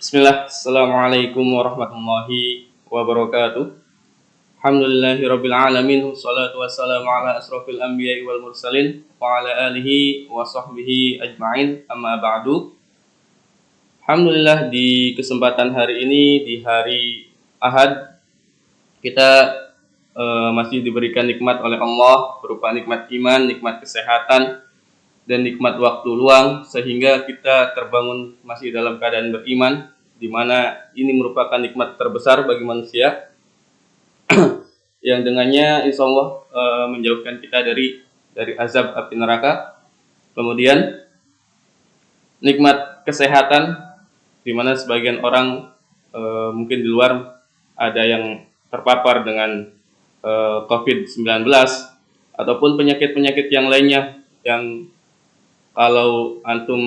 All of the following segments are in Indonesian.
Bismillah, Assalamualaikum warahmatullahi wabarakatuh. Alhamdulillahi rabbil alamin, wassalatu wassalamu ala asrofil anbiya'i wal mursalin wa ala alihi wa sahbihi ajma'in, amma ba'du. Alhamdulillah, di kesempatan hari ini, di hari Ahad, kita masih diberikan nikmat oleh Allah berupa nikmat iman, nikmat kesehatan, dan nikmat waktu luang, sehingga kita terbangun masih dalam keadaan beriman, di mana ini merupakan nikmat terbesar bagi manusia yang dengannya insya Allah menjauhkan kita dari azab api neraka. Kemudian nikmat kesehatan, di mana sebagian orang mungkin di luar ada yang terpapar dengan COVID-19 ataupun penyakit-penyakit yang lainnya, yang kalau antum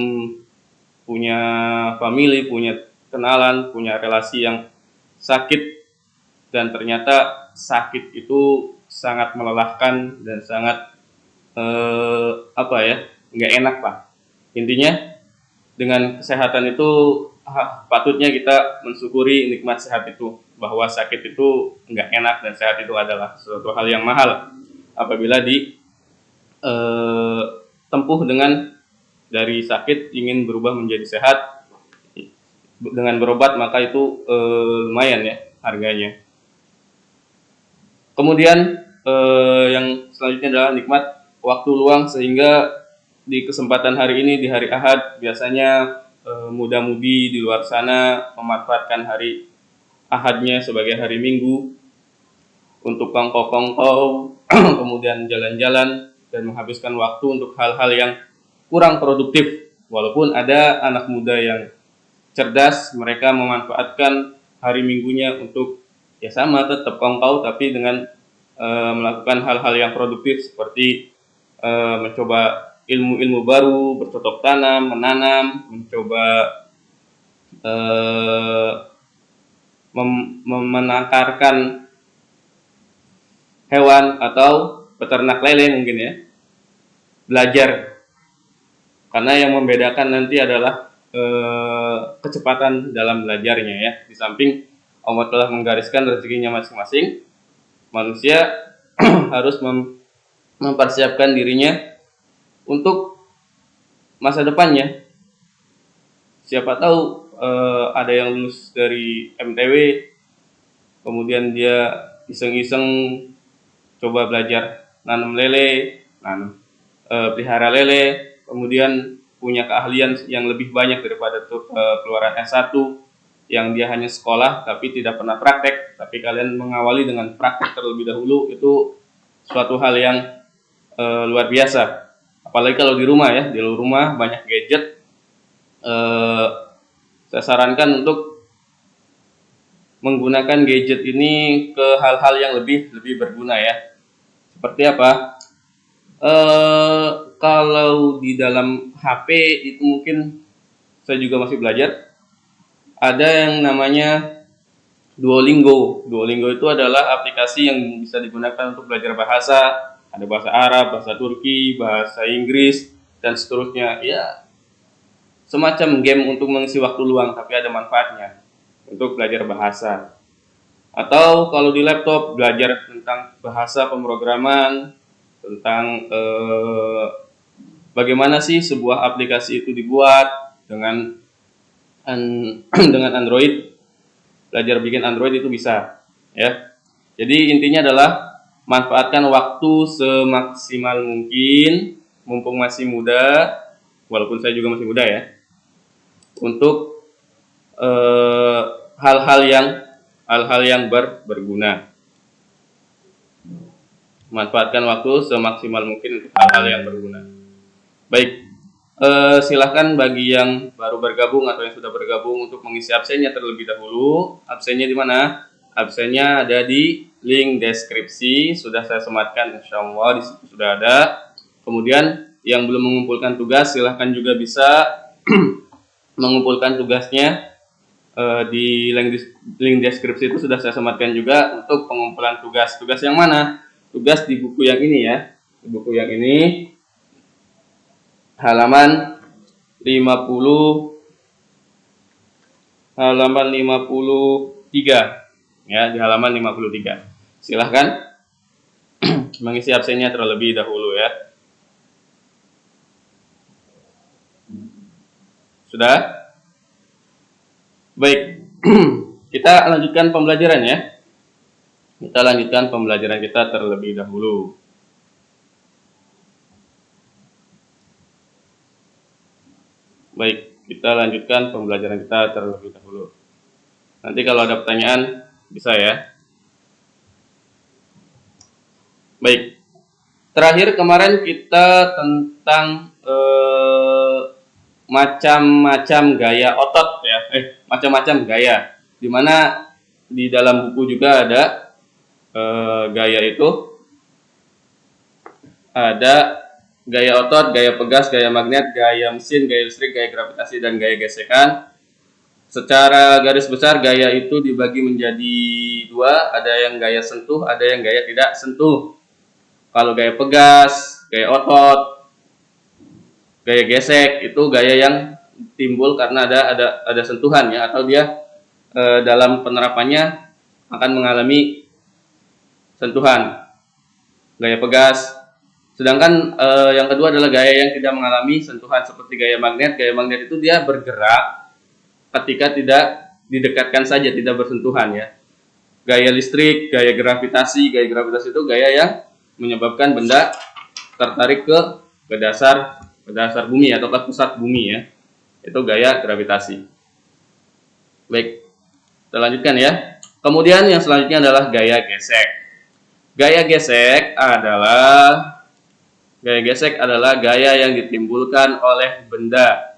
punya family, punya kenalan, punya relasi yang sakit, dan ternyata sakit itu sangat melelahkan dan sangat nggak enak Pak. Intinya dengan kesehatan itu patutnya kita mensyukuri nikmat sehat itu, bahwa sakit itu nggak enak dan sehat itu adalah suatu hal yang mahal apabila tempuh dengan dari sakit ingin berubah menjadi sehat dengan berobat, maka itu lumayan ya harganya. Kemudian yang selanjutnya adalah nikmat waktu luang, sehingga di kesempatan hari ini, di hari Ahad, biasanya muda-mudi di luar sana memanfaatkan hari Ahadnya sebagai hari Minggu untuk kongkow-kongkow kemudian jalan-jalan dan menghabiskan waktu untuk hal-hal yang kurang produktif. Walaupun ada anak muda yang cerdas, mereka memanfaatkan hari Minggunya untuk ya sama tetap kongkow, tapi dengan melakukan hal-hal yang produktif seperti mencoba ilmu-ilmu baru, bercocok tanam, menanam, mencoba menakarkan hewan atau peternak lele mungkin ya, belajar. Karena yang membedakan nanti adalah kecepatan dalam belajarnya ya. Di samping Allah telah menggariskan rezekinya masing-masing, manusia harus mempersiapkan dirinya untuk masa depannya. Siapa tahu ada yang lulus dari MTW, kemudian dia iseng-iseng coba belajar nanam lele, pelihara lele, kemudian punya keahlian yang lebih banyak daripada keluaran S1 yang dia hanya sekolah tapi tidak pernah praktek. Tapi kalian mengawali dengan praktek terlebih dahulu, itu suatu hal yang luar biasa. Apalagi kalau di rumah ya, di rumah banyak gadget. Saya sarankan untuk menggunakan gadget ini ke hal-hal yang lebih berguna ya. Seperti apa? Kalau di dalam HP itu mungkin saya juga masih belajar. Ada yang namanya Duolingo. Duolingo itu adalah aplikasi yang bisa digunakan untuk belajar bahasa. Ada bahasa Arab, bahasa Turki, bahasa Inggris, dan seterusnya. Ya, semacam game untuk mengisi waktu luang, tapi ada manfaatnya untuk belajar bahasa. Atau kalau di laptop, belajar tentang bahasa pemrograman, tentang bagaimana sih sebuah aplikasi itu dibuat dengan Android. Belajar bikin Android itu bisa ya. Jadi intinya adalah manfaatkan waktu semaksimal mungkin mumpung masih muda, walaupun saya juga masih muda ya, untuk hal-hal yang berguna. Manfaatkan waktu semaksimal mungkin untuk hal-hal yang berguna. Baik, silahkan bagi yang baru bergabung atau yang sudah bergabung untuk mengisi absennya terlebih dahulu. Absennya di mana? Absennya ada di link deskripsi, sudah saya sematkan, insya Allah di situ sudah ada. Kemudian yang belum mengumpulkan tugas, silahkan juga bisa mengumpulkan tugasnya di link deskripsi itu sudah saya sematkan juga untuk pengumpulan tugas. Tugas yang mana? Tugas di buku yang ini ya. Di buku yang ini halaman 50 halaman 53. Ya, di halaman 53. Silahkan mengisi absennya terlebih dahulu ya. Sudah? Baik. Kita lanjutkan pembelajaran ya. Kita lanjutkan pembelajaran kita terlebih dahulu. Baik, kita lanjutkan pembelajaran kita terlebih dahulu. Nanti kalau ada pertanyaan bisa ya. Baik. Terakhir kemarin kita tentang macam-macam gaya otot ya. Macam-macam gaya. Dimana di dalam buku juga ada gaya itu. Ada gaya otot, gaya pegas, gaya magnet, gaya mesin, gaya listrik, gaya gravitasi, dan gaya gesekan. Secara garis besar gaya itu dibagi menjadi dua, ada yang gaya sentuh, ada yang gaya tidak sentuh. Kalau gaya pegas, gaya otot, gaya gesek itu gaya yang timbul karena ada sentuhan ya, atau dia dalam penerapannya akan mengalami sentuhan. Gaya pegas. Sedangkan yang kedua adalah gaya yang tidak mengalami sentuhan seperti gaya magnet. Gaya magnet itu dia bergerak ketika tidak didekatkan saja, tidak bersentuhan ya. Gaya listrik, gaya gravitasi itu gaya yang menyebabkan benda tertarik ke dasar bumi atau ke pusat bumi ya. Itu gaya gravitasi. Baik, kita lanjutkan ya. Kemudian yang selanjutnya adalah gaya gesek. Gaya gesek adalah gaya yang ditimbulkan oleh benda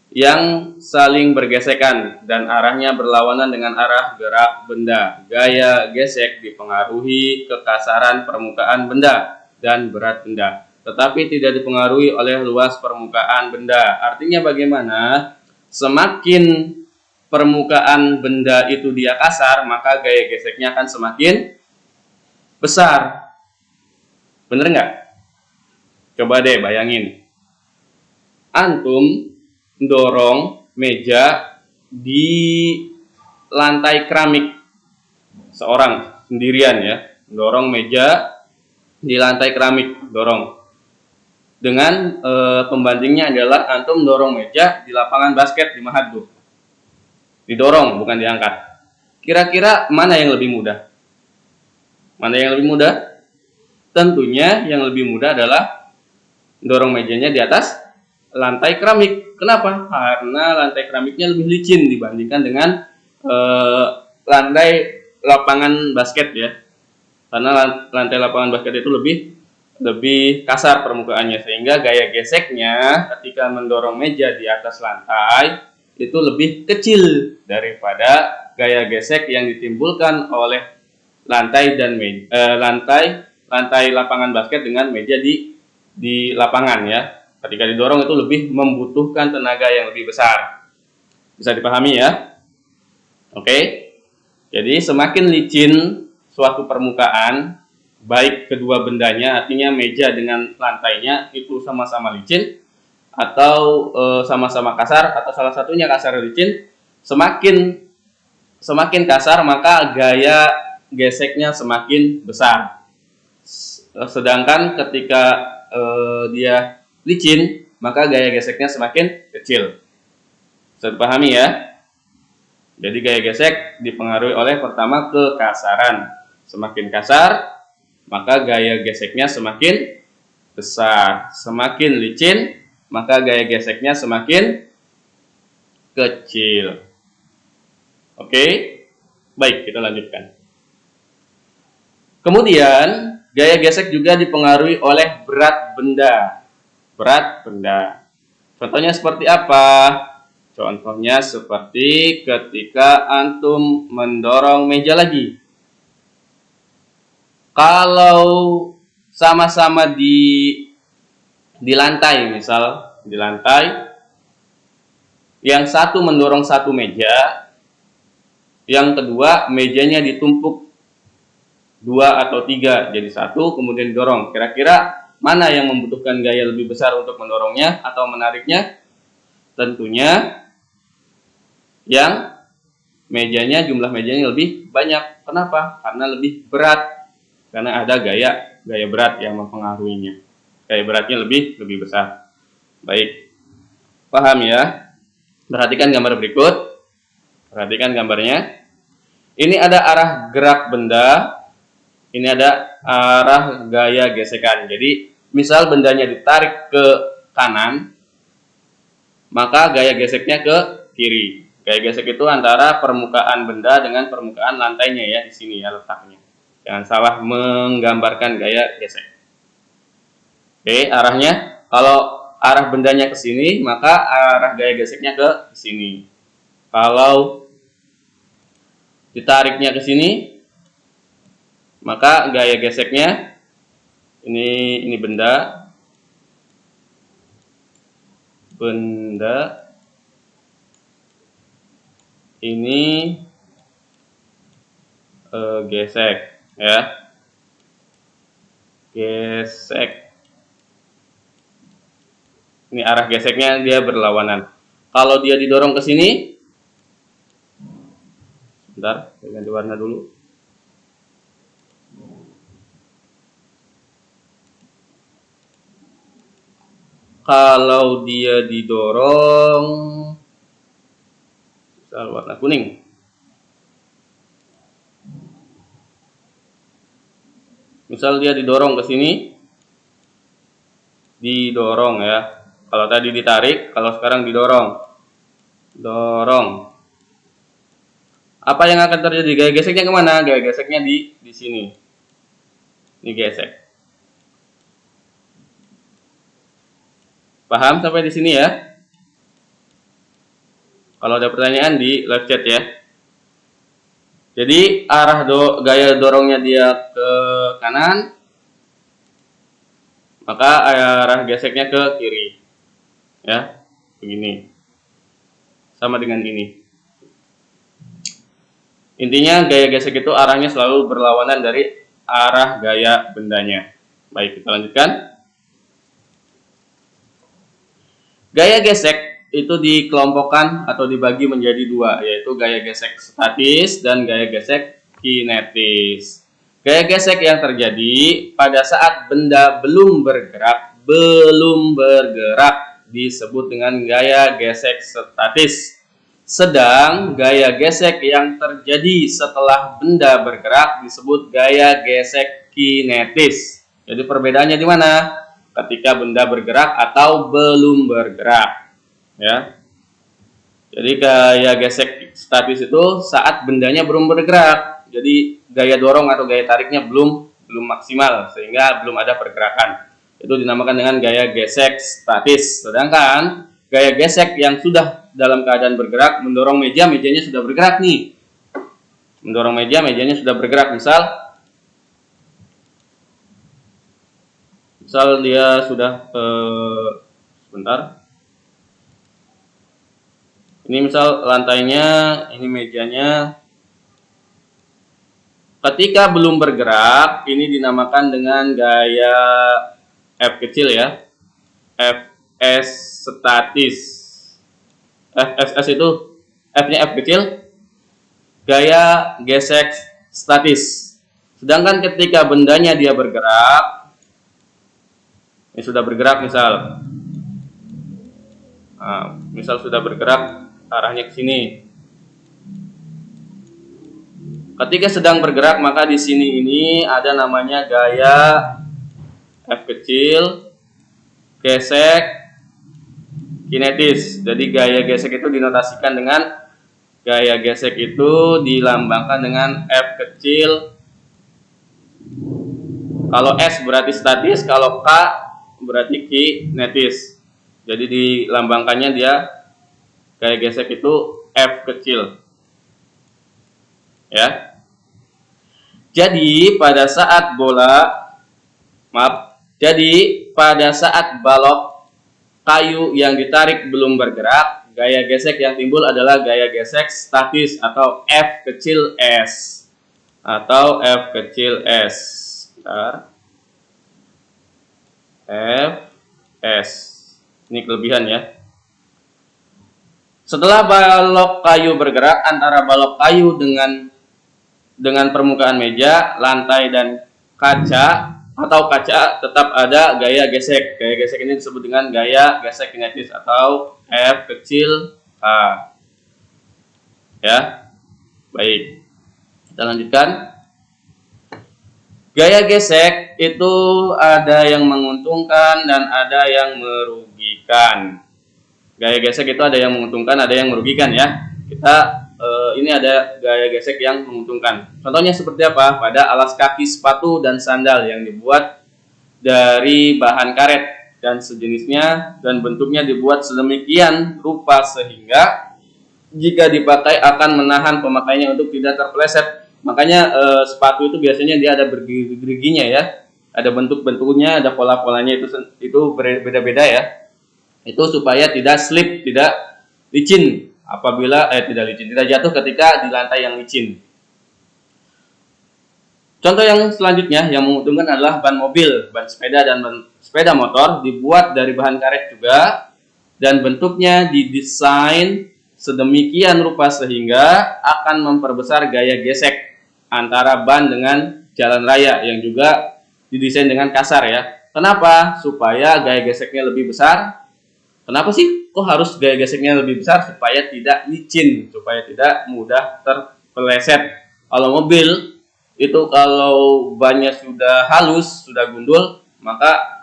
yang saling bergesekan dan arahnya berlawanan dengan arah gerak benda. Gaya gesek dipengaruhi kekasaran permukaan benda dan berat benda, tetapi tidak dipengaruhi oleh luas permukaan benda. Artinya bagaimana? Semakin permukaan benda itu dia kasar, maka gaya geseknya akan semakin besar. Bener nggak? Coba deh bayangin. Antum dorong meja di lantai keramik. Seorang sendirian ya. Dorong meja di lantai keramik. Dorong. Dengan pembandingnya adalah antum dorong meja di lapangan basket di Mahad. Didorong, bukan diangkat. Kira-kira mana yang lebih mudah? Mana yang lebih mudah? Tentunya yang lebih mudah adalah dorong mejanya di atas lantai keramik. Kenapa? Karena lantai keramiknya lebih licin dibandingkan dengan lantai lapangan basket ya. Karena lantai lapangan basket itu lebih kasar permukaannya, sehingga gaya geseknya ketika mendorong meja di atas lantai itu lebih kecil daripada gaya gesek yang ditimbulkan oleh lantai lapangan basket dengan meja di lapangan ya. Ketika didorong itu lebih membutuhkan tenaga yang lebih besar. Bisa dipahami ya? Oke. Jadi semakin licin suatu permukaan, baik kedua bendanya, artinya meja dengan lantainya itu sama-sama licin atau sama-sama kasar, atau salah satunya kasar licin, semakin kasar maka gaya geseknya semakin besar. Sedangkan ketika dia licin, maka gaya geseknya semakin kecil. Bisa dipahami ya? Jadi gaya gesek dipengaruhi oleh pertama kekasaran. Semakin kasar, maka gaya geseknya semakin besar. Semakin licin, maka gaya geseknya semakin kecil. Oke? Baik, kita lanjutkan. Kemudian gaya gesek juga dipengaruhi oleh berat benda. Berat benda. Contohnya seperti apa? Contohnya seperti ketika antum mendorong meja lagi. Kalau sama-sama di lantai, misal di lantai, yang satu mendorong satu meja, yang kedua mejanya ditumpuk 2 atau 3 jadi satu, kemudian didorong. Kira-kira mana yang membutuhkan gaya lebih besar untuk mendorongnya atau menariknya? Tentunya yang mejanya, jumlah mejanya lebih banyak. Kenapa? Karena lebih berat. Karena ada gaya berat yang mempengaruhinya. Gaya beratnya lebih besar. Baik. Paham ya? Perhatikan gambar berikut. Perhatikan gambarnya. Ini ada arah gerak benda. Ini ada arah gaya gesekan. Jadi, misal bendanya ditarik ke kanan, maka gaya geseknya ke kiri. Gaya gesek itu antara permukaan benda dengan permukaan lantainya ya, di sini ya letaknya. Jangan salah menggambarkan gaya gesek. Oke, arahnya kalau arah bendanya ke sini, maka arah gaya geseknya ke sini. Kalau ditariknya ke sini, maka gaya geseknya ini benda ini gesek ya, gesek. Ini arah geseknya dia berlawanan. Kalau dia didorong ke sini, sebentar, saya ganti warna dulu. Kalau dia didorong, misal warna kuning. Misal dia didorong ke sini, didorong ya. Kalau tadi ditarik, kalau sekarang didorong, dorong. Apa yang akan terjadi? Gaya geseknya kemana? Gaya geseknya di sini. Ini gesek. Paham sampai di sini ya? Kalau ada pertanyaan di live chat ya. Jadi arah gaya dorongnya dia ke kanan, maka arah geseknya ke kiri. Ya, begini. Sama dengan ini. Intinya gaya gesek itu arahnya selalu berlawanan dari arah gaya bendanya. Baik, kita lanjutkan. Gaya gesek itu dikelompokkan atau dibagi menjadi dua, yaitu gaya gesek statis dan gaya gesek kinetis. Gaya gesek yang terjadi pada saat benda belum bergerak disebut dengan gaya gesek statis. Sedang gaya gesek yang terjadi setelah benda bergerak disebut gaya gesek kinetis. Jadi perbedaannya di mana? Ketika benda bergerak atau belum bergerak. Ya. Jadi gaya gesek statis itu saat bendanya belum bergerak. Jadi gaya dorong atau gaya tariknya belum maksimal sehingga belum ada pergerakan. Itu dinamakan dengan gaya gesek statis. Sedangkan gaya gesek yang sudah dalam keadaan bergerak, mendorong meja, mejanya sudah bergerak nih. Mendorong meja, mejanya sudah bergerak. Misal dia sudah sebentar. Ini misal lantainya, ini mejanya. Ketika belum bergerak, ini dinamakan dengan gaya F kecil ya. Fs statis. Fss itu F-nya F kecil. Gaya gesek statis. Sedangkan ketika bendanya dia bergerak, ini sudah bergerak misal. Nah, misal sudah bergerak arahnya ke sini. Ketika sedang bergerak, maka di sini ini ada namanya gaya F kecil gesek kinetis. Jadi gaya gesek itu dinotasikan dengan gaya gesek itu dilambangkan dengan F kecil. Kalau S berarti statis, kalau K berarti kinetis. Jadi dilambangkannya dia gaya gesek itu F kecil. Ya. Jadi pada saat balok kayu yang ditarik belum bergerak, gaya gesek yang timbul adalah gaya gesek statis atau F kecil S. Bentar. F S. Ini kelebihan ya. Setelah balok kayu bergerak antara balok kayu dengan permukaan meja, lantai dan kaca atau kaca tetap ada gaya gesek. Gaya gesek ini disebut dengan gaya gesek kinetis atau F kecil A. Ya, baik. Kita lanjutkan. Gaya gesek itu ada yang menguntungkan dan ada yang merugikan. Gaya gesek itu ada yang menguntungkan, ada yang merugikan ya. Ini ada gaya gesek yang menguntungkan. Contohnya seperti apa? Pada alas kaki sepatu dan sandal yang dibuat dari bahan karet dan sejenisnya dan bentuknya dibuat sedemikian rupa sehingga jika dipakai akan menahan pemakainya untuk tidak terpeleset. Makanya sepatu itu biasanya dia ada gerigi-geriginya ya. Ada bentuk-bentuknya, ada pola-polanya itu beda-beda ya. Itu supaya tidak slip, tidak licin apabila tidak jatuh ketika di lantai yang licin. Contoh yang selanjutnya yang menguntungkan adalah ban mobil, ban sepeda dan ban sepeda motor dibuat dari bahan karet juga dan bentuknya didesain sedemikian rupa sehingga akan memperbesar gaya gesek antara ban dengan jalan raya yang juga didesain dengan kasar ya. Kenapa? Supaya gaya geseknya lebih besar. Kenapa sih kok harus gaya geseknya lebih besar? Supaya tidak licin, supaya tidak mudah terpeleset. Kalau mobil itu kalau bannya sudah halus, sudah gundul, maka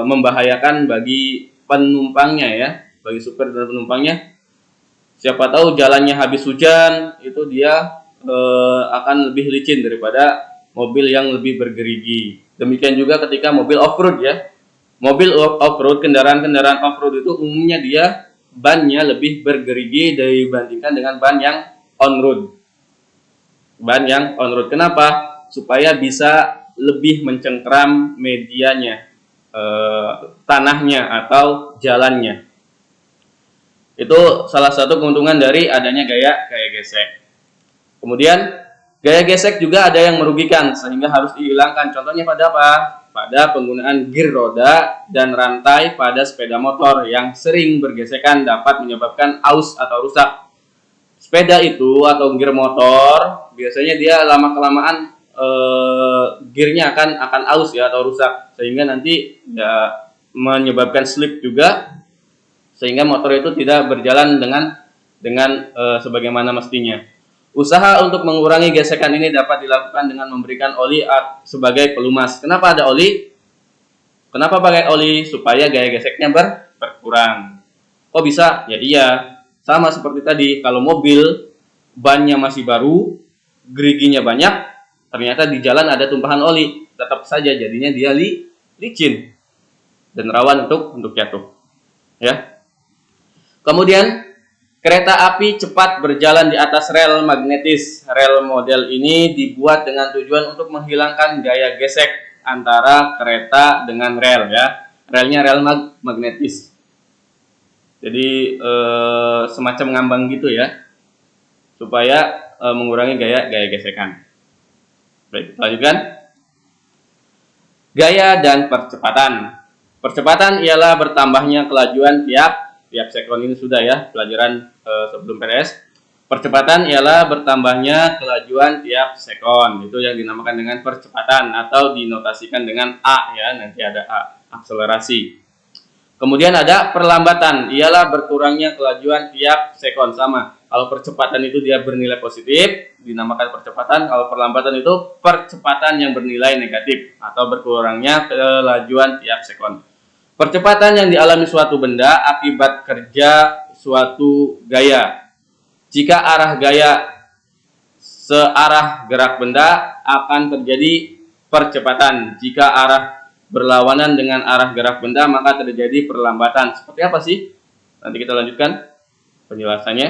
membahayakan bagi penumpangnya ya, bagi supir dan penumpangnya. Siapa tahu jalannya habis hujan, itu dia akan lebih licin daripada mobil yang lebih bergerigi. Demikian juga ketika mobil off-road ya. Mobil off-road, kendaraan-kendaraan off-road itu umumnya dia bannya lebih bergerigi dibandingkan dengan ban yang on-road. Ban yang on-road. Kenapa? Supaya bisa lebih mencengkram medianya, tanahnya atau jalannya. Itu salah satu keuntungan dari adanya gaya gesek. Kemudian gaya gesek juga ada yang merugikan sehingga harus dihilangkan. Contohnya pada apa? Pada penggunaan gir roda dan rantai pada sepeda motor yang sering bergesekan dapat menyebabkan aus atau rusak. Sepeda itu atau gir motor biasanya dia lama-kelamaan girnya akan aus ya atau rusak sehingga nanti ya menyebabkan slip juga sehingga motor itu tidak berjalan dengan sebagaimana mestinya. Usaha untuk mengurangi gesekan ini dapat dilakukan dengan memberikan oli sebagai pelumas. Kenapa ada oli? Kenapa pakai oli? Supaya gaya geseknya berkurang. Kok bisa? Ya iya, sama seperti tadi. Kalau mobil bannya masih baru, geriginya banyak, ternyata di jalan ada tumpahan oli, tetap saja jadinya dia licin dan rawan untuk jatuh. Ya. Kemudian kereta api cepat berjalan di atas rel magnetis. Rel model ini dibuat dengan tujuan untuk menghilangkan gaya gesek antara kereta dengan rel ya. Relnya rel magnetis. Jadi semacam ngambang gitu ya. Supaya mengurangi gaya gesekan. Baik, lanjutkan. Gaya dan percepatan. Percepatan ialah bertambahnya kelajuan tiap sekon. Ini sudah ya pelajaran sebelum PDS. Percepatan ialah bertambahnya kelajuan tiap sekon. Itu yang dinamakan dengan percepatan atau dinotasikan dengan A ya, nanti ada A, akselerasi. Kemudian ada perlambatan, ialah berkurangnya kelajuan tiap sekon. Sama. Kalau percepatan itu dia bernilai positif, dinamakan percepatan. Kalau perlambatan itu percepatan yang bernilai negatif atau berkurangnya kelajuan tiap sekon. Percepatan yang dialami suatu benda akibat kerja suatu gaya. Jika arah gaya searah gerak benda akan terjadi percepatan. Jika arah berlawanan dengan arah gerak benda maka terjadi perlambatan. Seperti apa sih? Nanti kita lanjutkan penjelasannya.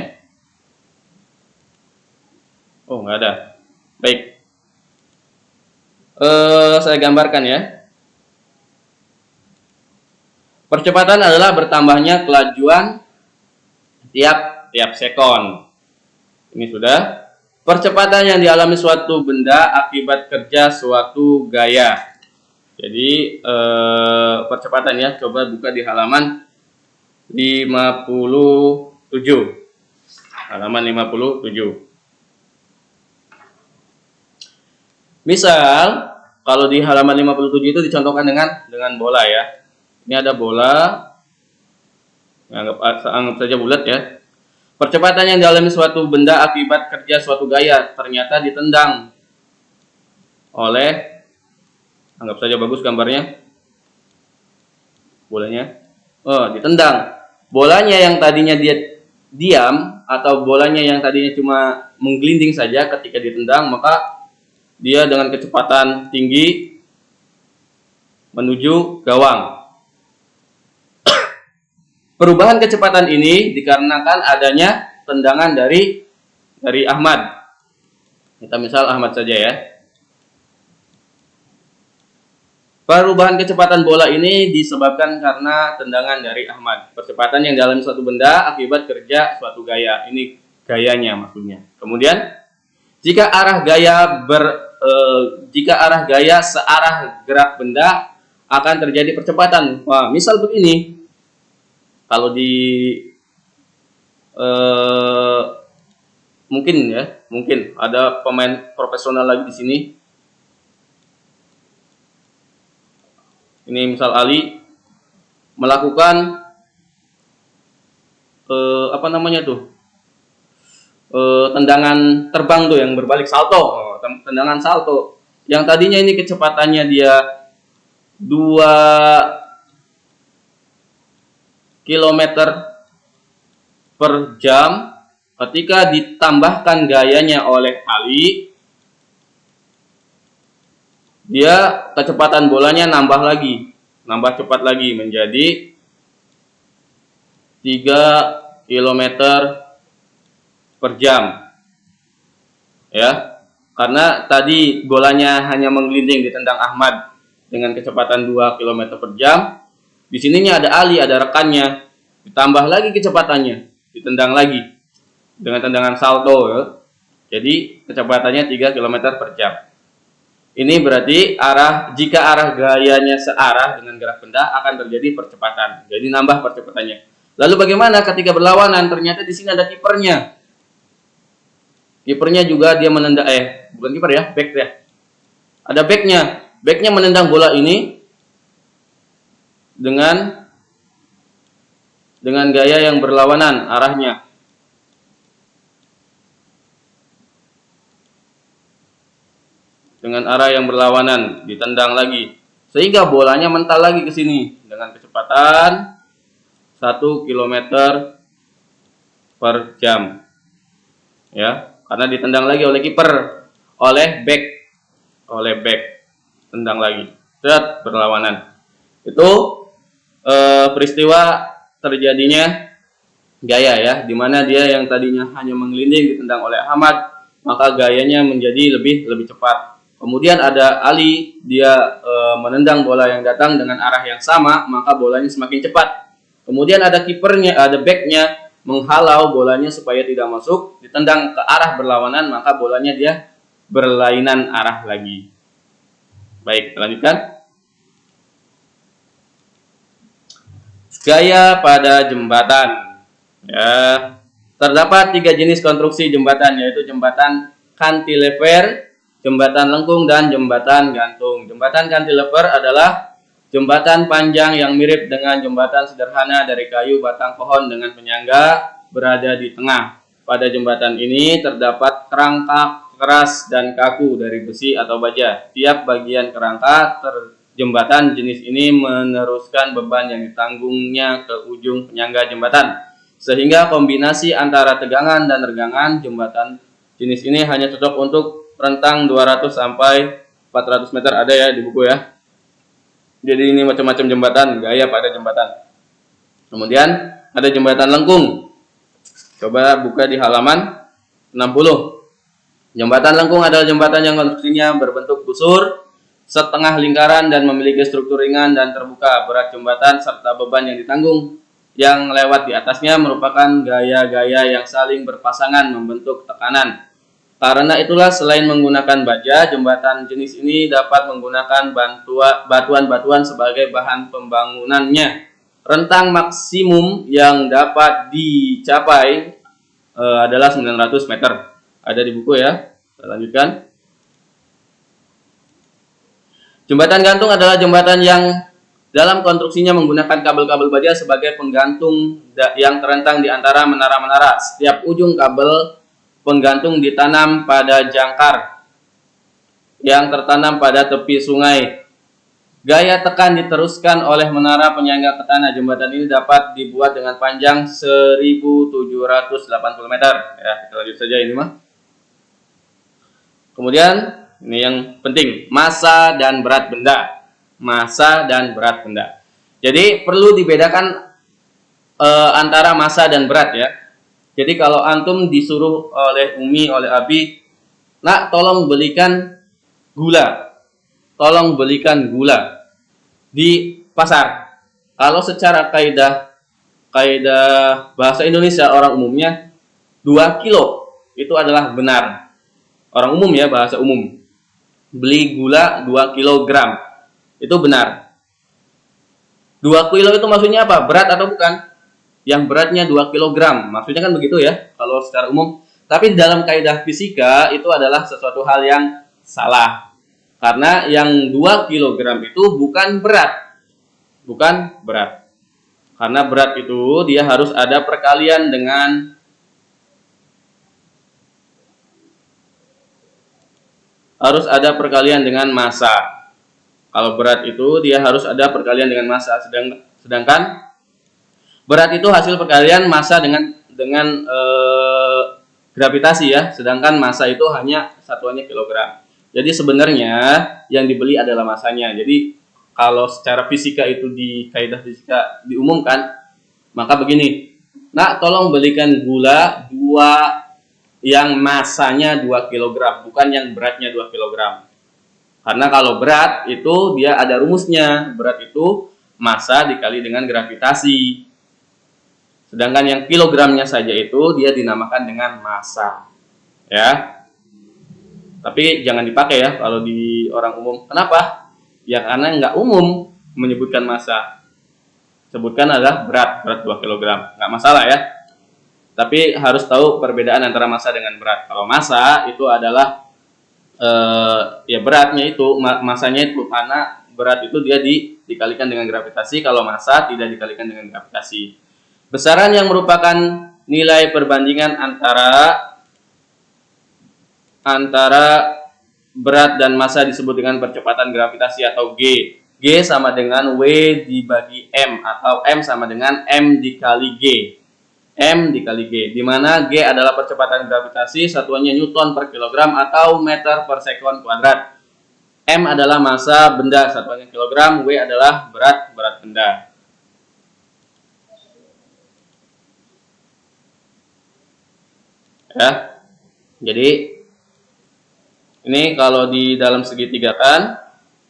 Oh, nggak ada. Baik. Saya gambarkan ya. Percepatan adalah bertambahnya kelajuan tiap sekon. Ini sudah. Percepatan yang dialami suatu benda akibat kerja suatu gaya. Jadi percepatan ya, coba buka di halaman 50 Halaman 57. Misal, kalau di halaman 57 itu dicontohkan dengan bola ya. Ini ada bola, anggap saja bulat ya. Percepatan yang dialami suatu benda akibat kerja suatu gaya ternyata ditendang oleh, anggap saja bagus gambarnya, bolanya. Ditendang. Bolanya yang tadinya dia diam atau bolanya yang tadinya cuma menggelinding saja ketika ditendang, maka dia dengan kecepatan tinggi menuju gawang. Perubahan kecepatan ini dikarenakan adanya tendangan dari Ahmad. Kita misal Ahmad saja ya. Perubahan kecepatan bola ini disebabkan karena tendangan dari Ahmad. Percepatan yang dialami suatu benda akibat kerja suatu gaya. Ini gayanya maksudnya. Kemudian jika arah gaya searah gerak benda akan terjadi percepatan. Wah, misal begini. Kalau mungkin ada pemain profesional lagi di sini. Ini misal Ali melakukan tendangan terbang tuh yang berbalik salto, tendangan salto. Yang tadinya ini kecepatannya dia 2 km per jam, ketika ditambahkan gayanya oleh Ali, dia kecepatan bolanya nambah cepat lagi menjadi 3 km per jam. Ya, karena tadi bolanya hanya menggelinding ditendang Ahmad dengan kecepatan 2 km per jam. Di sininya ada Ali, ada rekannya, ditambah lagi kecepatannya, ditendang lagi dengan tendangan salto ya. Jadi kecepatannya 3 km per jam. Ini berarti jika arah gayanya searah dengan gerak benda akan terjadi percepatan. Jadi nambah percepatannya. Lalu bagaimana ketika berlawanan? Ternyata di sini ada kipernya. Kipernya juga dia menendang, bukan kiper ya, back ya. Ada backnya. Backnya menendang bola ini dengan gaya yang berlawanan arahnya. Dengan arah yang berlawanan, ditendang lagi. Sehingga bolanya mental lagi ke sini dengan kecepatan 1 km per jam. Ya, karena ditendang lagi oleh kiper, oleh back. Tendang lagi. Berlawanan. Itu peristiwa terjadinya gaya ya, dimana dia yang tadinya hanya menggelinding ditendang oleh Ahmad, maka gayanya menjadi lebih cepat. Kemudian ada Ali, dia menendang bola yang datang dengan arah yang sama, maka bolanya semakin cepat. Kemudian ada kipernya, ada backnya menghalau bolanya supaya tidak masuk, ditendang ke arah berlawanan, maka bolanya dia berlainan arah lagi. Baik, kita lanjutkan. Gaya pada jembatan. Ya, terdapat 3 jenis konstruksi jembatan, yaitu jembatan cantilever, jembatan lengkung, dan jembatan gantung. Jembatan cantilever adalah jembatan panjang yang mirip dengan jembatan sederhana dari kayu batang pohon dengan penyangga berada di tengah. Pada jembatan ini terdapat kerangka keras dan kaku dari besi atau baja. Tiap bagian kerangka jembatan jenis ini meneruskan beban yang ditanggungnya ke ujung penyangga jembatan. Sehingga kombinasi antara tegangan dan regangan jembatan jenis ini hanya cocok untuk rentang 200 sampai 400 meter, ada ya di buku ya. Jadi ini macam-macam jembatan, gaya pada jembatan. Kemudian ada jembatan lengkung. Coba buka di halaman 60. Jembatan lengkung adalah jembatan yang konstruksinya berbentuk busur, setengah lingkaran, dan memiliki struktur ringan dan terbuka. Berat jembatan serta beban yang ditanggung yang lewat di atasnya merupakan gaya-gaya yang saling berpasangan membentuk tekanan. Karena itulah selain menggunakan baja, jembatan jenis ini dapat menggunakan batuan-batuan sebagai bahan pembangunannya. rentang maksimum yang dapat dicapai adalah 900 meter. Ada di buku ya. Kita lanjutkan. Jembatan gantung adalah jembatan yang dalam konstruksinya menggunakan kabel-kabel baja sebagai penggantung yang terentang di antara menara-menara. Setiap ujung kabel penggantung ditanam pada jangkar yang tertanam pada tepi sungai. Gaya tekan diteruskan oleh menara penyangga ke tanah. Jembatan ini dapat dibuat dengan panjang 1780 meter. Ya, kita lanjut saja ini mah. Kemudian ini yang penting, massa dan berat benda. Massa dan berat benda. Jadi perlu dibedakan antara massa dan berat ya. Jadi kalau antum disuruh oleh Umi, oleh Abi, nak tolong belikan gula. Tolong belikan gula di pasar. Kalau secara kaidah bahasa Indonesia orang umumnya 2 kilo itu adalah benar. Orang umum ya, bahasa umum. Beli gula 2 kilogram itu benar. 2 kilo itu maksudnya apa? Berat atau bukan? Yang beratnya 2 kilogram. Maksudnya kan begitu ya kalau secara umum. Tapi dalam kaidah fisika itu adalah sesuatu hal yang salah. Karena yang 2 kg itu bukan berat. Bukan berat. Karena berat itu dia harus ada perkalian dengan massa. Kalau berat itu dia harus ada perkalian dengan massa. Sedangkan berat itu hasil perkalian massa dengan gravitasi ya. Sedangkan massa itu hanya satuannya kilogram. Jadi sebenarnya yang dibeli adalah massanya. Jadi kalau secara fisika itu di kaidah fisika diumumkan, maka begini. Nak, tolong belikan gula 2 yang massanya 2 kg, bukan yang beratnya 2 kg. Karena kalau berat itu dia ada rumusnya. Berat itu massa dikali dengan gravitasi. Sedangkan yang kilogramnya saja itu dia dinamakan dengan massa. Ya. Tapi jangan dipakai ya kalau di orang umum. Kenapa? Ya karena nggak umum menyebutkan massa. Sebutkan adalah berat 2 kg. Nggak masalah ya. Tapi harus tahu perbedaan antara massa dengan berat. Kalau massa itu adalah ya beratnya itu, massanya itu, karena berat itu dia dikalikan dengan gravitasi. Kalau massa tidak dikalikan dengan gravitasi. Besaran yang merupakan nilai perbandingan antara berat dan massa disebut dengan percepatan gravitasi atau G. G sama dengan W dibagi M atau M sama dengan M dikali G. M dikali G, di mana G adalah percepatan gravitasi, satuannya Newton per kilogram atau meter per sekon kuadrat. M adalah massa benda, satuannya kilogram. W adalah berat benda. Ya, jadi ini kalau di dalam segitiga kan,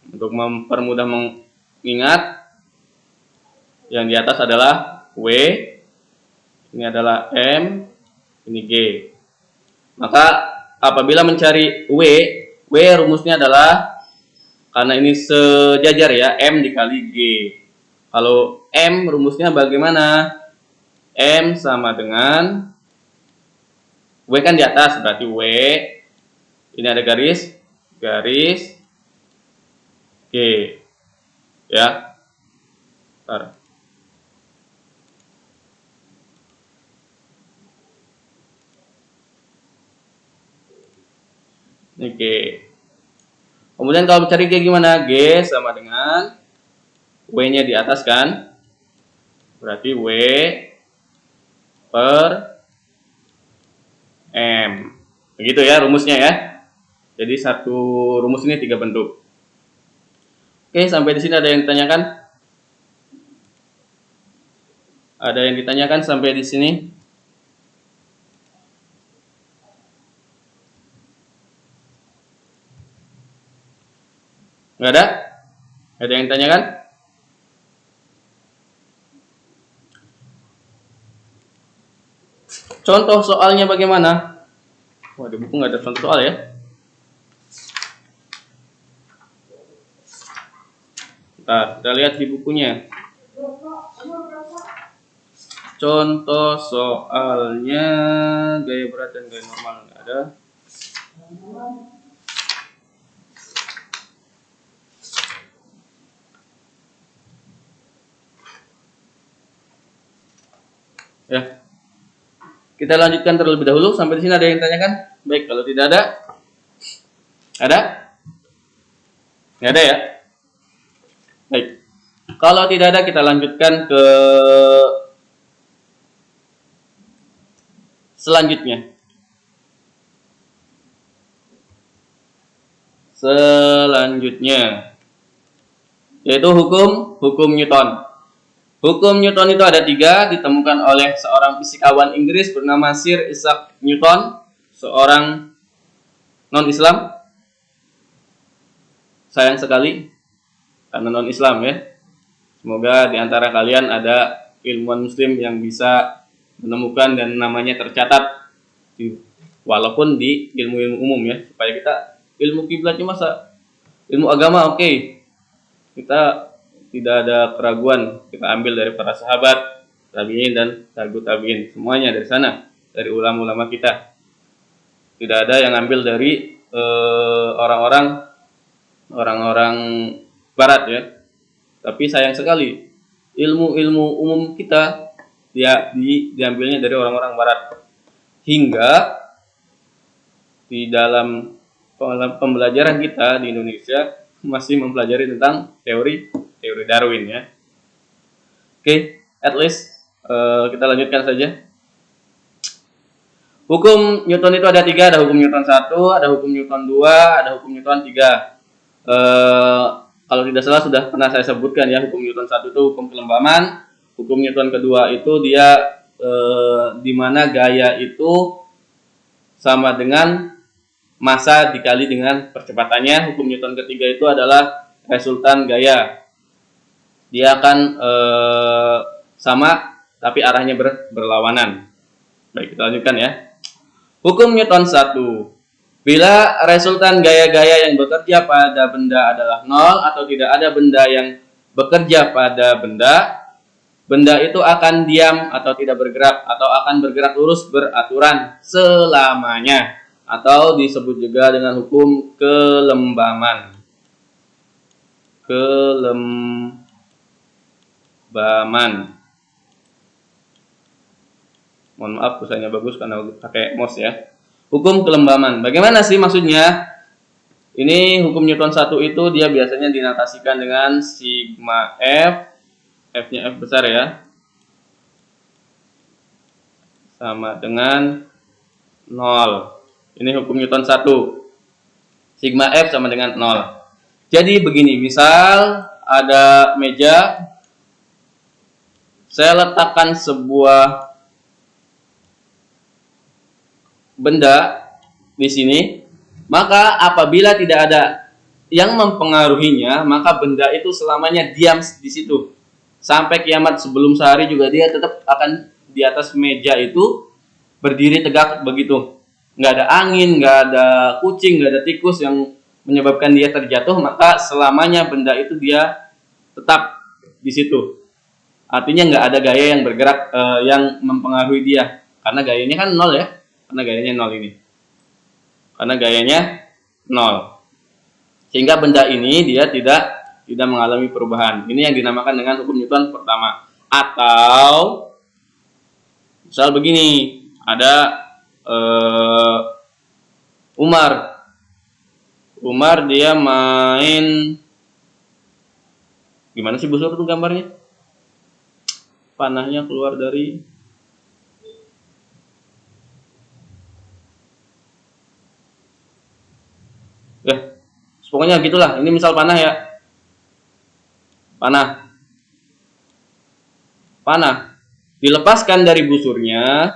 untuk mempermudah mengingat, yang di atas adalah W, ini adalah M, ini G. Maka apabila mencari W rumusnya adalah, karena ini sejajar ya, M dikali G. Kalau M rumusnya bagaimana? M sama dengan W kan di atas, berarti W, ini ada garis G, ya. Bentar. Ini G. Kemudian kalau mencari G gimana? G sama dengan W-nya di atas kan, berarti W per M. Begitu ya rumusnya ya. Jadi satu rumus ini 3 bentuk. Oke, sampai di sini ada yang ditanyakan? Ada yang ditanyakan sampai di sini? Nggak ada? Ada yang ditanyakan? Contoh soalnya bagaimana? Wah, di buku nggak ada contoh soal ya. Bentar, kita lihat di bukunya. Contoh soalnya gaya berat dan gaya normal nggak ada. Ya, kita lanjutkan terlebih dahulu. Sampai di sini ada yang tanyakan? Baik, kalau tidak ada, ada? Nggak ada ya? Baik. Kalau tidak ada, kita lanjutkan ke selanjutnya. Selanjutnya, yaitu hukum Newton. Hukum Newton itu ada 3, ditemukan oleh seorang fisikawan Inggris bernama Sir Isaac Newton, seorang non-Islam. Sayang sekali, karena non-Islam ya. Semoga di antara kalian ada ilmuwan Muslim yang bisa menemukan dan namanya tercatat, walaupun di ilmu-ilmu umum ya, supaya kita ilmu kiblatnya masa ilmu agama oke. Kita tidak ada keraguan, kita ambil dari para sahabat, tabi'in dan tabi'ut tabi'in, semuanya dari sana, dari ulama-ulama kita. Tidak ada yang ambil dari orang-orang barat ya. Tapi sayang sekali, ilmu-ilmu umum kita diambilnya dari orang-orang barat. Hingga di dalam pembelajaran kita di Indonesia masih mempelajari tentang teori Darwin ya. Oke, at least kita lanjutkan saja. Hukum Newton itu ada 3, ada hukum Newton 1, ada hukum Newton 2, ada hukum Newton 3. Kalau tidak salah sudah pernah saya sebutkan ya, hukum Newton 1 itu hukum kelembaman, hukum Newton kedua itu dia di mana gaya itu sama dengan massa dikali dengan percepatannya. Hukum Newton ketiga itu adalah resultan gaya. Dia akan sama tapi arahnya berlawanan. Baik, kita lanjutkan ya. Hukum Newton 1. Bila resultan gaya-gaya yang bekerja pada benda adalah 0 atau tidak ada benda yang bekerja pada benda itu akan diam atau tidak bergerak atau akan bergerak lurus beraturan selamanya, atau disebut juga dengan hukum kelembaman. Mohon maaf, tulisannya bagus karena pakai mouse ya. Hukum kelembaman. Bagaimana sih maksudnya? Ini hukum Newton 1 itu dia biasanya dinotasikan dengan sigma F. F-nya F besar ya. Sama dengan 0. Ini hukum Newton 1. Sigma F sama dengan 0. Jadi begini, misal ada meja, saya letakkan sebuah benda di sini, maka apabila tidak ada yang mempengaruhinya, maka benda itu selamanya diam di situ. Sampai kiamat sebelum sehari juga dia tetap akan di atas meja itu berdiri tegak begitu. Nggak ada angin, nggak ada kucing, nggak ada tikus yang menyebabkan dia terjatuh, maka selamanya benda itu dia tetap di situ. Artinya nggak ada gaya yang bergerak yang mempengaruhi dia, karena gayanya kan 0 ya. Karena gayanya 0 ini. Karena gayanya 0. Sehingga benda ini dia tidak mengalami perubahan. Ini yang dinamakan dengan hukum Newton pertama. Atau misal begini, ada Umar dia main, gimana sih busur itu gambarnya? Panahnya keluar dari pokoknya gitulah. Ini misal panah ya. Panah dilepaskan dari busurnya,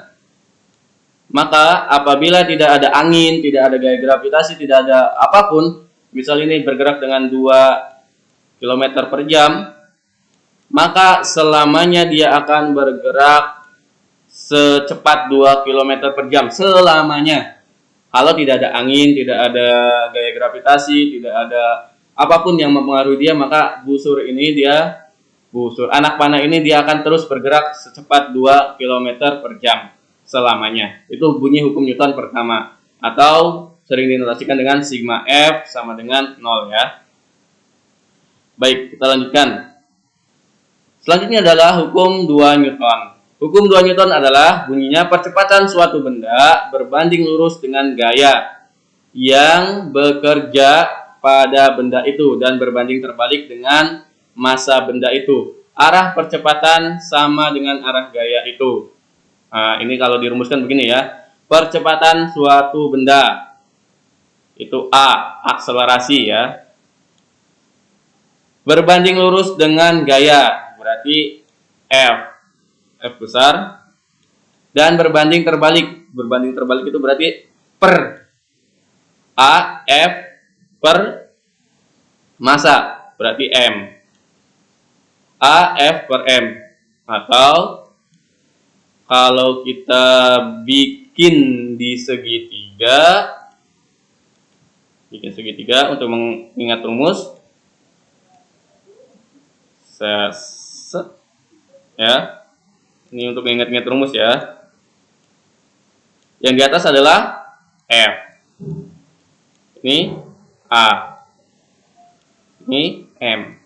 maka apabila tidak ada angin, tidak ada gaya gravitasi, tidak ada apapun, misal ini bergerak dengan 2 km per jam, maka selamanya dia akan bergerak secepat 2 km per jam selamanya. Kalau tidak ada angin, tidak ada gaya gravitasi, tidak ada apapun yang mempengaruhi dia, maka busur ini dia busur. Anak panah ini dia akan terus bergerak secepat 2 km per jam selamanya. Itu bunyi hukum Newton pertama. Atau sering dinotasikan dengan sigma F sama dengan 0 ya. Baik, kita lanjutkan. Selanjutnya adalah hukum 2 Newton. Hukum 2 Newton adalah bunyinya percepatan suatu benda berbanding lurus dengan gaya yang bekerja pada benda itu dan berbanding terbalik dengan massa benda itu. Arah percepatan sama dengan arah gaya itu. Nah, ini kalau dirumuskan begini ya. Percepatan suatu benda itu A, akselerasi ya. Berbanding lurus dengan gaya berarti F besar, dan berbanding terbalik itu berarti per A F per massa berarti M, A F per M. Atau kalau kita bikin segitiga untuk mengingat rumus ya. Ini untuk mengingat rumus ya. Yang di atas adalah F. Ini A. Ini M.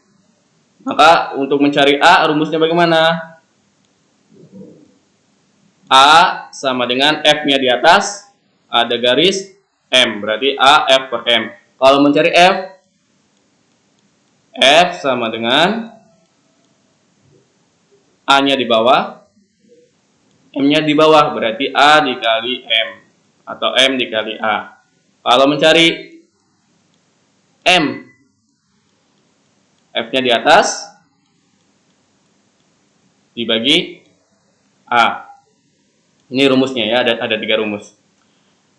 Maka untuk mencari A, rumusnya bagaimana? A sama dengan F-nya di atas, ada garis M. Berarti A F per M. Kalau mencari F sama dengan A-nya di bawah, M-nya di bawah, berarti A dikali M atau M dikali A. Kalau mencari M, F-nya di atas dibagi A. Ini rumusnya ya, ada 3 rumus.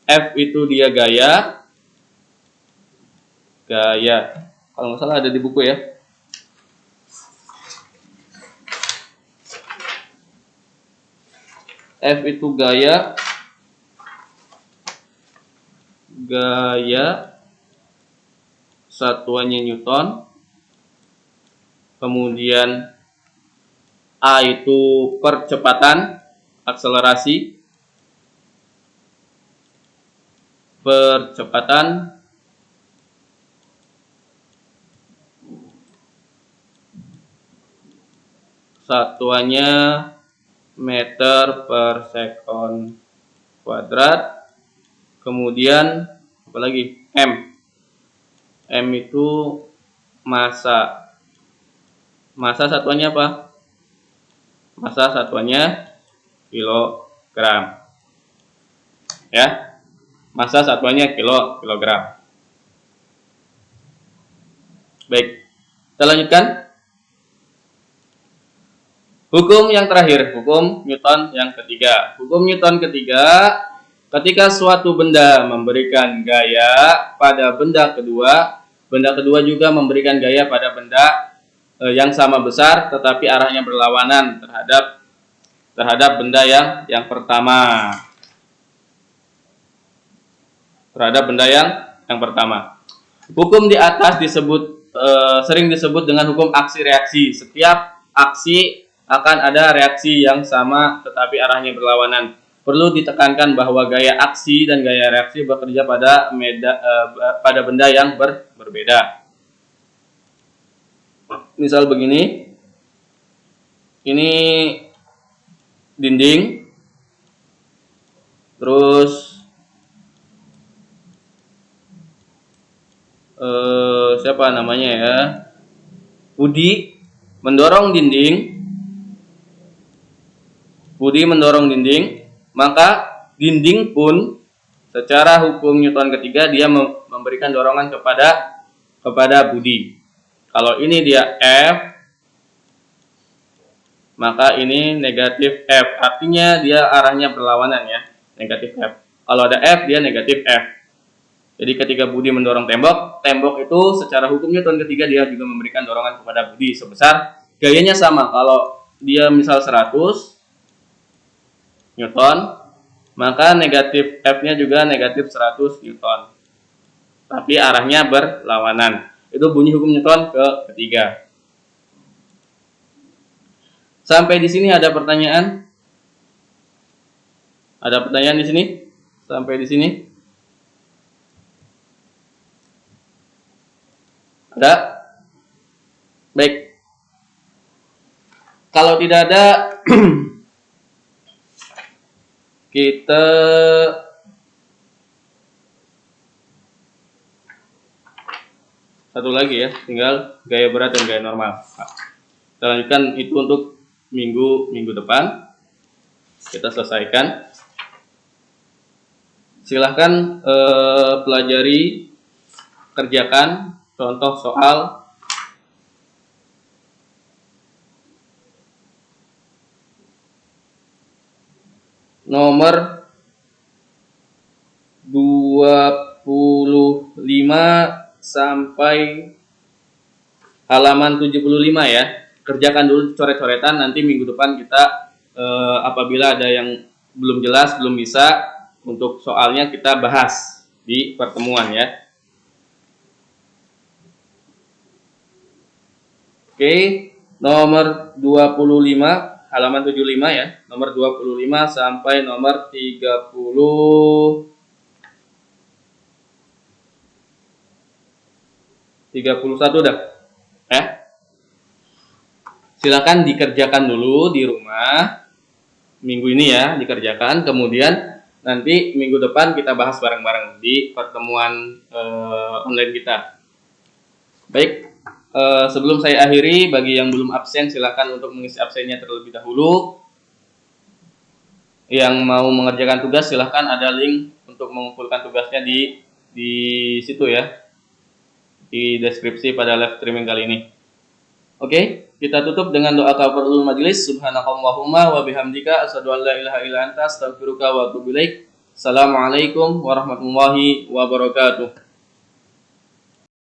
F itu dia gaya. Kalau nggak salah ada di buku ya. F itu gaya satuannya Newton. Kemudian A itu percepatan, akselerasi. Percepatan satuannya meter per sekon kuadrat. Kemudian apa lagi? M itu massa. Massa satuannya apa? Massa satuannya kilogram. Ya. Massa satuannya kilogram. Baik. Kita lanjutkan. Hukum yang terakhir, hukum Newton yang ketiga. Hukum Newton ketiga, ketika suatu benda memberikan gaya pada benda kedua juga memberikan gaya pada benda yang sama besar, tetapi arahnya berlawanan terhadap benda yang pertama. Hukum di atas sering disebut dengan hukum aksi reaksi. Setiap aksi akan ada reaksi yang sama tetapi arahnya berlawanan. Perlu ditekankan bahwa gaya aksi dan gaya reaksi bekerja pada benda yang berbeda. Misal begini, ini dinding, terus siapa namanya ya, Budi mendorong dinding, maka dinding pun secara hukum Newton ketiga dia memberikan dorongan kepada Budi. Kalau ini dia F, maka ini negatif F. Artinya dia arahnya berlawanan ya, negatif F. Kalau ada F, dia negatif F. Jadi ketika Budi mendorong tembok itu secara hukum Newton ketiga dia juga memberikan dorongan kepada Budi sebesar gayanya sama. Kalau dia misal 100 Newton, maka negatif F-nya juga negatif 100 Newton. Tapi arahnya berlawanan. Itu bunyi hukum Newton ketiga. Sampai di sini ada pertanyaan? Ada pertanyaan di sini? Sampai di sini? Ada? Baik. Kalau tidak ada, kita satu lagi ya, tinggal gaya berat dan gaya normal. Kita lanjutkan itu untuk minggu depan. Kita selesaikan. Silahkan pelajari, kerjakan contoh soal nomor 25 sampai halaman 75 ya. Kerjakan dulu coret-coretan, nanti minggu depan kita apabila ada yang belum jelas, belum bisa, untuk soalnya kita bahas di pertemuan ya. Oke, nomor 25 halaman 75 ya. Nomor 25 sampai nomor 31 dah. Silakan dikerjakan dulu di rumah. Minggu ini ya dikerjakan, kemudian nanti minggu depan kita bahas bareng-bareng di pertemuan online kita. Baik, sebelum saya akhiri, bagi yang belum absen silakan untuk mengisi absennya terlebih dahulu. Yang mau mengerjakan tugas silahkan, ada link untuk mengumpulkan tugasnya di situ ya, di deskripsi pada live streaming kali ini. Oke, kita tutup dengan doa kafaratul majelis. Subhanakallahumma wa bihamdika asyhadu an la ilaha illa anta astaghfiruka wa atubu ilaik. Assalamualaikum warahmatullahi wabarakatuh.